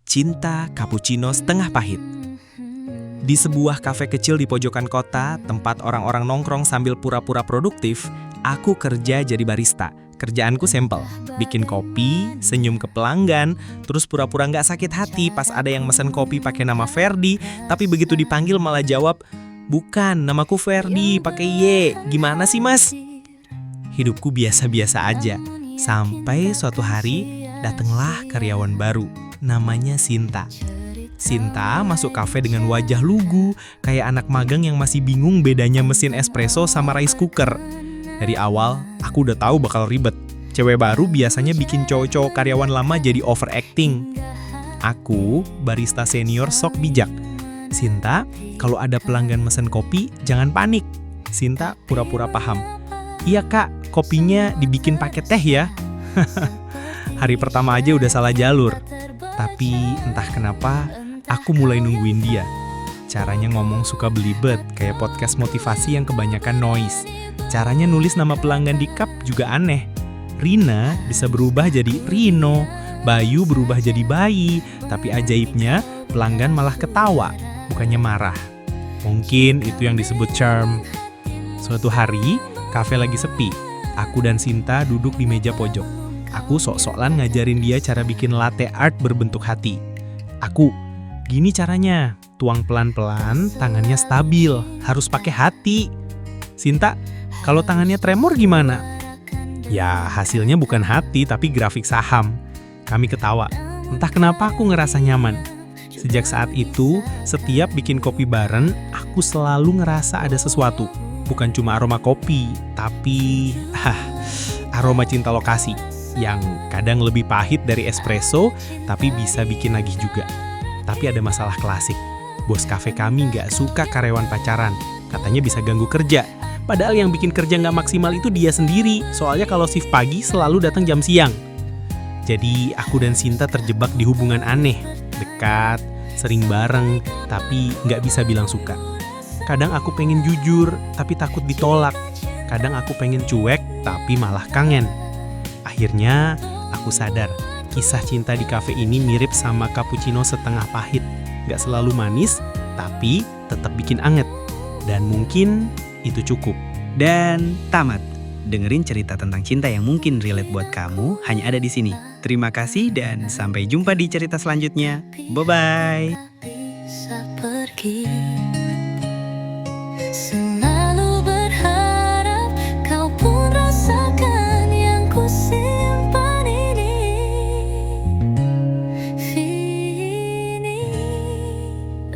Cinta cappuccino setengah pahit. Di sebuah kafe kecil di pojokan kota, tempat orang-orang nongkrong sambil pura-pura produktif, aku kerja jadi barista. Kerjaanku simpel, bikin kopi, senyum ke pelanggan, terus pura-pura nggak sakit hati pas ada yang mesen kopi pakai nama Ferdi, tapi begitu dipanggil malah jawab, "Bukan, namaku Ferdi, pakai Y. Gimana sih, Mas?" Hidupku biasa-biasa aja, sampai suatu hari datanglah karyawan baru, namanya Sinta. Sinta masuk kafe dengan wajah lugu, kayak anak magang yang masih bingung bedanya mesin espresso sama rice cooker. Dari awal, aku udah tahu bakal ribet. Cewek baru biasanya bikin cowok-cowok karyawan lama jadi overacting. Aku, barista senior sok bijak. Sinta, kalau ada pelanggan mesen kopi, jangan panik. Sinta pura-pura paham. Iya kak, kopinya dibikin pakai teh ya. Hari pertama aja udah salah jalur. Tapi entah kenapa, aku mulai nungguin dia. Caranya ngomong suka belibet, kayak podcast motivasi yang kebanyakan noise. Caranya nulis nama pelanggan di cup juga aneh. Rina bisa berubah jadi Rino, Bayu berubah jadi Bayi, tapi ajaibnya pelanggan malah ketawa, bukannya marah. Mungkin itu yang disebut charm. Suatu hari, kafe lagi sepi. Aku dan Sinta duduk di meja pojok. Aku sok-sokan ngajarin dia cara bikin latte art berbentuk hati. Aku, gini caranya, tuang pelan-pelan, tangannya stabil, harus pakai hati. Sinta, kalau tangannya tremor gimana? Ya, hasilnya bukan hati, tapi grafik saham. Kami ketawa. Entah kenapa aku ngerasa nyaman. Sejak saat itu, setiap bikin kopi bareng, aku selalu ngerasa ada sesuatu. Bukan cuma aroma kopi, tapi aroma cinta lokasi. Yang kadang lebih pahit dari espresso, tapi bisa bikin nagih juga. Tapi ada masalah klasik. Bos kafe kami nggak suka karyawan pacaran. Katanya bisa ganggu kerja. Padahal yang bikin kerja nggak maksimal itu dia sendiri. Soalnya kalau shift pagi selalu datang jam siang. Jadi aku dan Sinta terjebak di hubungan aneh. Dekat, sering bareng, tapi nggak bisa bilang suka. Kadang aku pengen jujur, tapi takut ditolak. Kadang aku pengen cuek, tapi malah kangen. Akhirnya aku sadar, kisah cinta di kafe ini mirip sama cappuccino setengah pahit. Nggak selalu manis, tapi tetap bikin anget. Dan mungkin itu cukup. Dan tamat. Dengerin cerita tentang cinta yang mungkin relate buat kamu hanya ada di sini. Terima kasih dan sampai jumpa di cerita selanjutnya. Bye-bye. Bisa pergi. Selalu berharap kau pun rasakan yang ku simpan ini. Vini,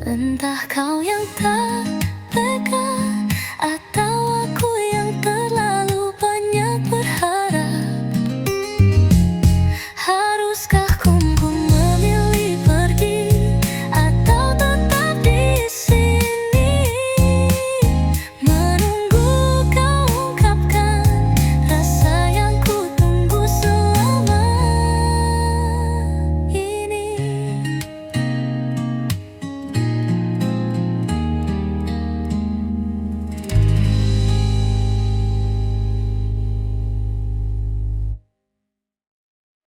entah kau yang tak